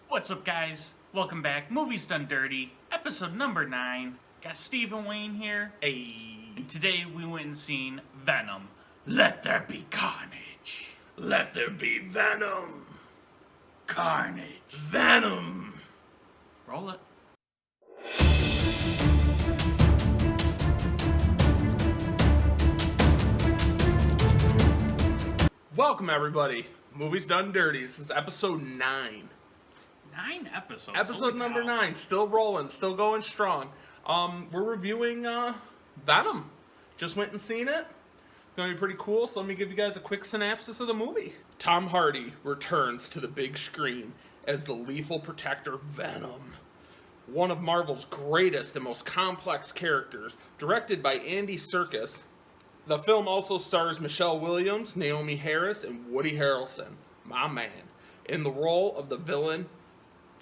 What's up, guys? Welcome back. Movies Done Dirty, episode number 9. Got Steve and Wayne here. Hey. And today we went and seen Venom. Let there be carnage. Let there be Venom. Carnage. Venom. Roll it. Welcome, everybody. Movies Done Dirty. This is episode 9. 9 episodes. Episode number 9. Still rolling. Still going strong. We're reviewing Venom. Just went and seen it. It's going to be pretty cool, so let me give you guys a quick synopsis of the movie. Tom Hardy returns to the big screen as the lethal protector Venom. One of Marvel's greatest and most complex characters, directed by Andy Serkis. The film also stars Michelle Williams, Naomie Harris, and Woody Harrelson, my man, in the role of the villain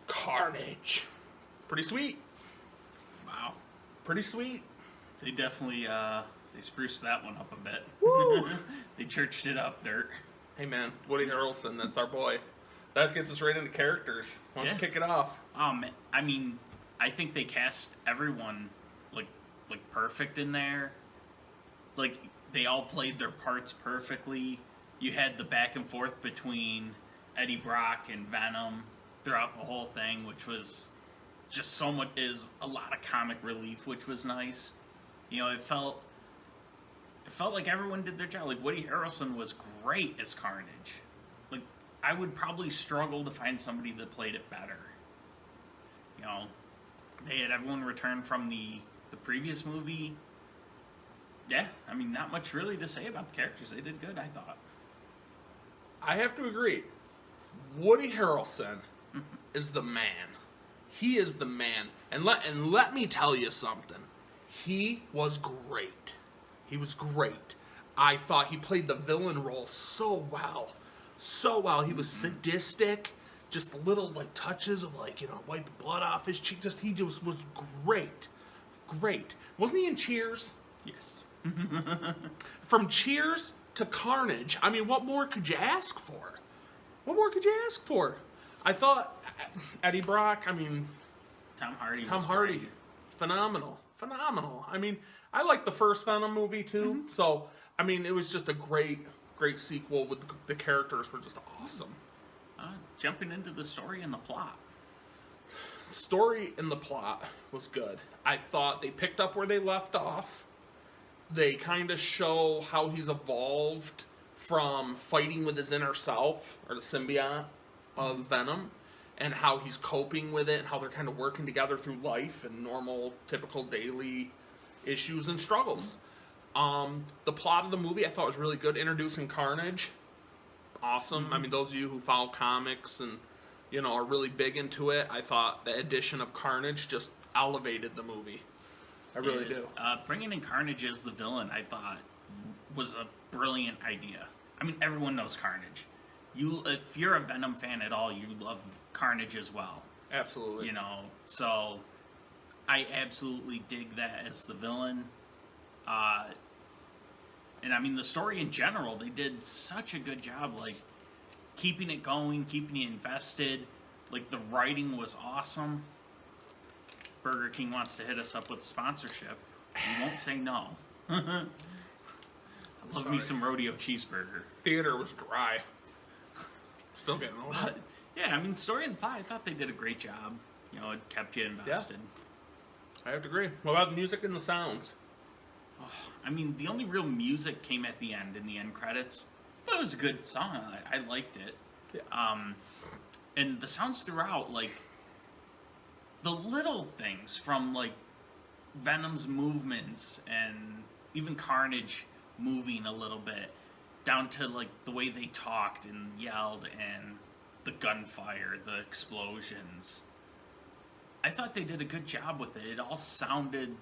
Carnage. Pretty sweet. Wow. Pretty sweet. They definitely, they spruced that one up a bit. Woo! They churched it up, dirt. Hey man, Woody Harrelson, that's our boy. That gets us right into characters. Why don't you kick it off? I mean, I think they cast everyone like perfect in there. Like, they all played their parts perfectly. You had the back and forth between Eddie Brock and Venom throughout the whole thing, which was just so much, is a lot of comic relief, which was nice. You know, it felt like everyone did their job. Like, Woody Harrelson was great as Carnage. Like, I would probably struggle to find somebody that played it better. You know, they had everyone return from the previous movie. Yeah, I mean, not much really to say about the characters. They did good, I thought. I have to agree. Woody Harrelson is the man. He is the man. And let me tell you something. He was great. He was great. I thought he played the villain role so well. So well. He was sadistic. Just little touches of wiping blood off his cheek. He just was great. Great. Wasn't he in Cheers? Yes. From Cheers to Carnage. I mean, what more could you ask for? What more could you ask for? I thought Eddie Brock, Tom Hardy. Phenomenal. I mean, I liked the first Venom movie too. Mm-hmm. So, I mean, it was just a great sequel with the characters were just awesome. Jumping into the story and the plot. Story and the plot was good. I thought they picked up where they left off. They kind of show how he's evolved from fighting with his inner self, or the symbiote of Venom, and how he's coping with it, and how they're kind of working together through life and normal, typical daily issues and struggles. The plot of the movie I thought was really good. Introducing Carnage. Awesome. Mm-hmm. I mean, those of you who follow comics and, are really big into it, I thought the addition of Carnage just elevated the movie. I really do. Bringing in Carnage as the villain, I thought, was a brilliant idea. I mean, everyone knows Carnage. If you're a Venom fan at all, you love Carnage as well. Absolutely. So I absolutely dig that as the villain. And I mean, the story in general, they did such a good job, keeping it going, keeping you invested. The writing was awesome. Burger King wants to hit us up with a sponsorship. We won't say no. I love me some rodeo cheeseburger. Theater was dry. Still getting old. But, yeah, I mean, story and plot, I thought they did a great job. It kept you invested. Yeah. I have to agree. What about the music and the sounds? Oh, I mean, the only real music came at the end, in the end credits. But it was a good song. I liked it. Yeah. And the sounds throughout, the little things from Venom's movements and even Carnage moving a little bit down to the way they talked and yelled and the gunfire, the explosions. I thought they did a good job with it. It all sounded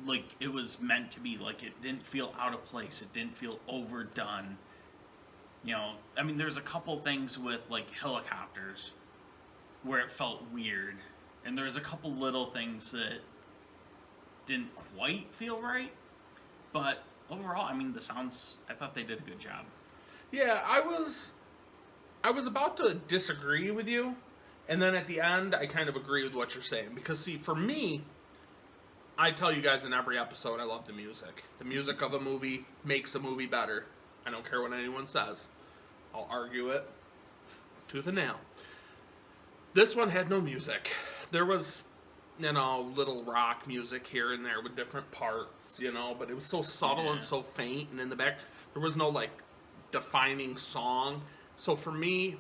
like it was meant to be. It didn't feel out of place. It didn't feel overdone. I mean, there's a couple things with helicopters where it felt weird. And there's a couple little things that didn't quite feel right. But overall, I mean, the sounds, I thought they did a good job. Yeah, I was about to disagree with you And then at the end, I kind of agree with what you're saying. Because, see, for me, I tell you guys in every episode, I love the music. The music of a movie makes a movie better. I don't care what anyone says. I'll argue it tooth and nail. This one had no music. There was, little rock music here and there with different parts, but it was so subtle and so faint. And in the back, there was no, defining song. So for me,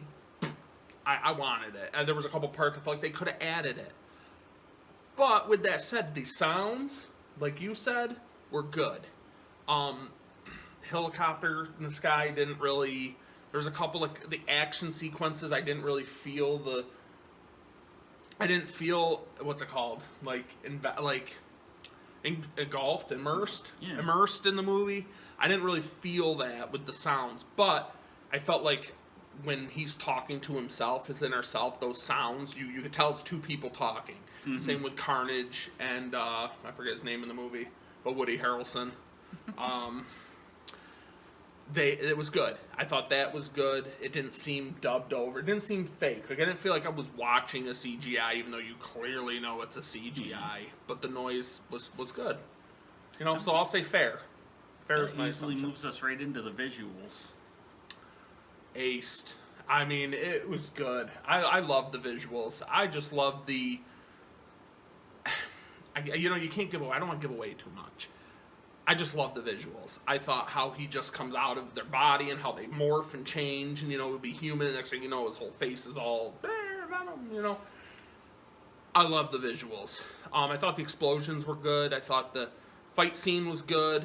I wanted it. And there was a couple parts I felt like they could have added it. But with that said, the sounds, like you said, were good. Helicopter in the sky didn't really... There's a couple of the action sequences I didn't really feel I didn't feel, what's it called? Engulfed, immersed in the movie. I didn't really feel that with the sounds. But I felt like when he's talking to himself, his inner self, those sounds, you could tell it's two people talking. Mm-hmm. Same with Carnage and, I forget his name in the movie, but Woody Harrelson. It was good. I thought that was good. It didn't seem dubbed over. It didn't seem fake. I didn't feel like I was watching a CGI, even though you clearly know it's a CGI. Mm-hmm. But the noise was good. So I'll say fair. Fair is my easily assumption. Moves us right into the visuals. Aced. I mean, it was good. I love the visuals. I just love the... you can't give away... I don't want to give away too much. I just love the visuals. I thought how he just comes out of their body and how they morph and change and, it would be human. And next thing you know, his whole face is all, Venom, I love the visuals. I thought the explosions were good. I thought the fight scene was good.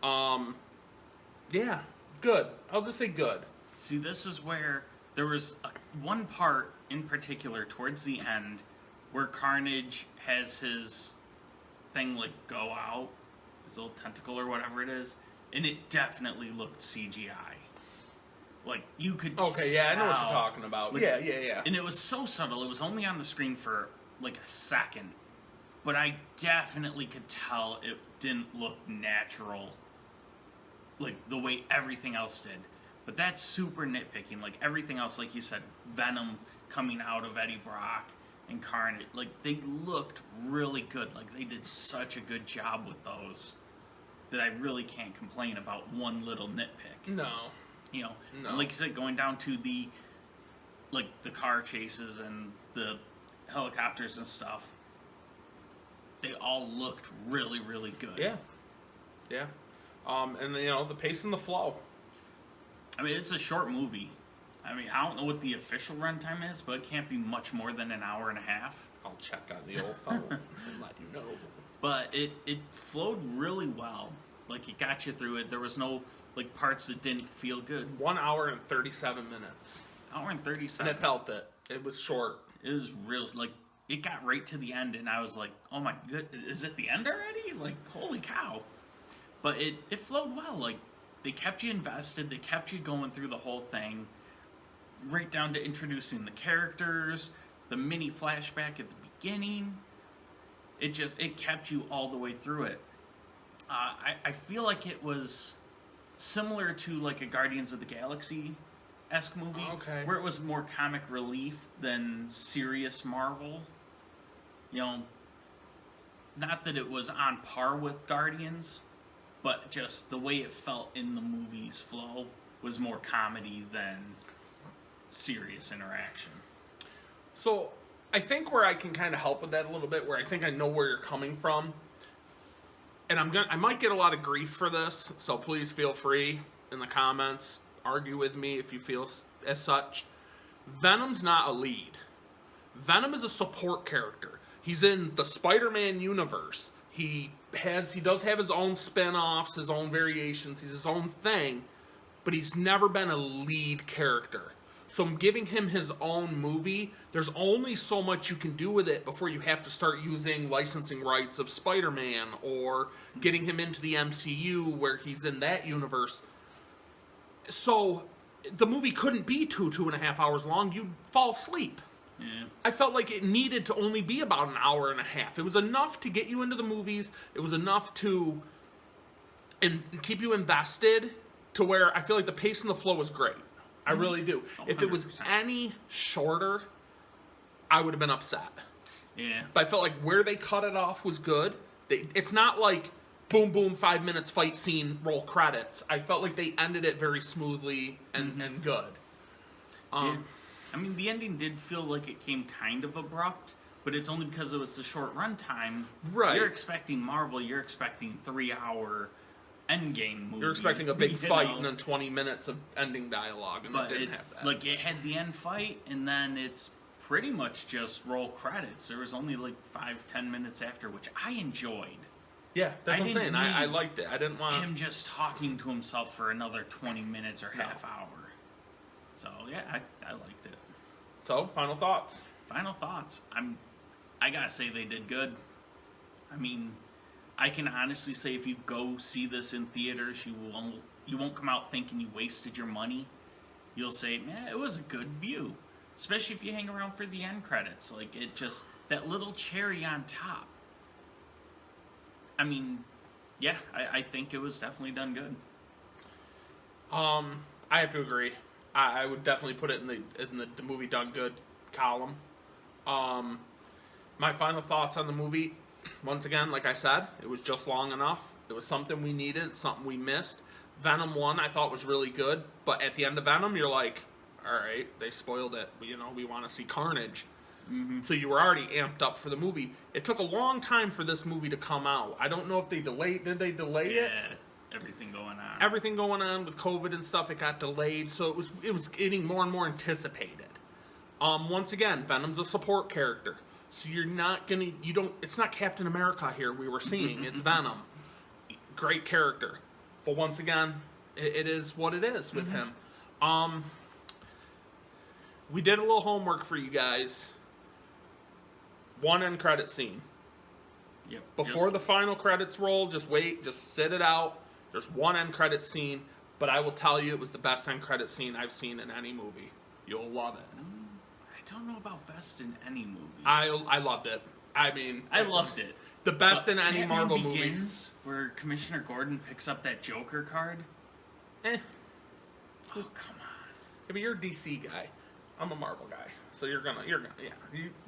Yeah, good. I'll just say good. See, this is where there was one part in particular towards the end where Carnage has his thing, go out. His little tentacle or whatever it is, and it definitely looked CGI. You could Okay, yeah, I know what you're talking about. Yeah. And it was so subtle, it was only on the screen for, a second. But I definitely could tell it didn't look natural, the way everything else did. But that's super nitpicking. Everything else, like you said, Venom coming out of Eddie Brock and Carnage, they looked really good. They did such a good job with those that I really can't complain about one little nitpick. No. No. And like you said, going down to the car chases and the helicopters and stuff, they all looked really, really good. Yeah. And the pace and the flow. I mean, it's a short movie. I mean, I don't know what the official runtime is, but it can't be much more than an hour and a half. I'll check on the old phone and let you know. But it flowed really well. It got you through it. There was no, parts that didn't feel good. 1 hour and 37 minutes. Hour and 37. And it felt it. It was short. It was real, it got right to the end, and I was like, oh my good, is it the end already? Holy cow. But it flowed well. They kept you invested. They kept you going through the whole thing. Right down to introducing the characters, the mini flashback at the beginning. It kept you all the way through it. I feel like it was similar to a Guardians of the Galaxy-esque movie, where it was more comic relief than serious Marvel. Not that it was on par with Guardians, but just the way it felt in the movie's flow was more comedy than serious interaction. So I think where I can kind of help with that a little bit, where I think I know where you're coming from, and I might get a lot of grief for this, so please feel free in the comments, argue with me if you feel as such. Venom's not a lead. Venom is a support character. He's in the Spider-Man universe. He does have his own spin-offs, his own variations, he's his own thing, but he's never been a lead character. So I'm giving him his own movie. There's only so much you can do with it before you have to start using licensing rights of Spider-Man or getting him into the MCU where he's in that universe. So the movie couldn't be 2.5 hours long. You'd fall asleep. Yeah. I felt like it needed to only be about an hour and a half. It was enough to get you into the movies. It was enough to keep you invested to where I feel like the pace and the flow was great. I really do. Oh, if it was 100%. any shorter, I would have been upset. Yeah. But I felt like where they cut it off was good. It's not like boom, boom, 5 minutes fight scene, roll credits. I felt like they ended it very smoothly and good. Yeah. I mean, the ending did feel like it came kind of abrupt, but it's only because it was a short runtime. Right. You're expecting Marvel. You're expecting 3-hour Endgame movie. You're expecting a big fight know? and then 20 minutes of ending dialogue, and But it didn't have that. Like, it had the end fight, and then it's pretty much just roll credits. There was only like 5-10 minutes after, which I enjoyed. Yeah, that's what I'm saying. I need liked it. I didn't want him just talking to himself for another 20 minutes or half hour. So yeah, I liked it. So, final thoughts. Final thoughts. I gotta say they did good. I mean, I can honestly say if you go see this in theaters, you won't come out thinking you wasted your money. You'll say, man, it was a good view. Especially if you hang around for the end credits. Like, it just, that little cherry on top. I mean, yeah, I think it was definitely done good. I have to agree. I would definitely put it in the movie done good column. My final thoughts on the movie, once again, like I said, it was just long enough. It was something we needed, something we missed. Venom 1 I thought was really good, but at the end of Venom, you're like, all right, they spoiled it. We want to see Carnage. Mm-hmm. So you were already amped up for the movie. It took a long time for this movie to come out. I don't know if they delayed. Did they delay it? Everything going on. Everything going on with COVID and stuff, it got delayed. So it was getting more and more anticipated. Once again, Venom's a support character. So you're not gonna, it's not Captain America here we were seeing. It's Venom. Great character. But once again, it is what it is with him. We did a little homework for you guys. One end credit scene. Yep. Before the final credits roll, just wait, just sit it out. There's one end credit scene, but I will tell you it was the best end credit scene I've seen in any movie. You'll love it. I don't know about best in any movie. I loved it. I mean, I loved it. The best in any Batman Marvel movie. Begins, where Commissioner Gordon picks up that Joker card. Oh, come on. Yeah, but you're a DC guy. I'm a Marvel guy. So you're gonna, yeah.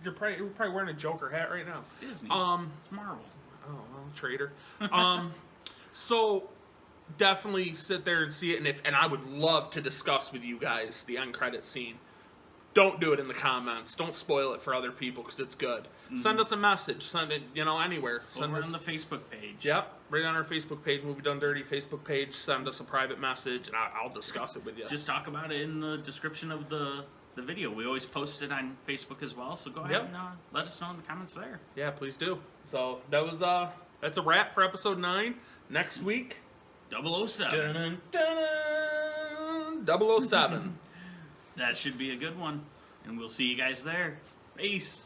You're probably wearing a Joker hat right now. It's Disney. It's Marvel. Oh, well, traitor. So definitely sit there and see it, and I would love to discuss with you guys the end credit scene. Don't do it in the comments. Don't spoil it for other people because it's good. Send us a message. Send it, anywhere. Send Over us on the Facebook page. Yep, right on our Facebook page, Movie Done Dirty Facebook page. Send us a private message, and I'll discuss it with you. Just talk about it in the description of the video. We always post it on Facebook as well, so go ahead and let us know in the comments there. Yeah, please do. So that's a wrap for episode 9. Next week, 007. Dun, dun, dun, 007. That should be a good one. And we'll see you guys there. Peace.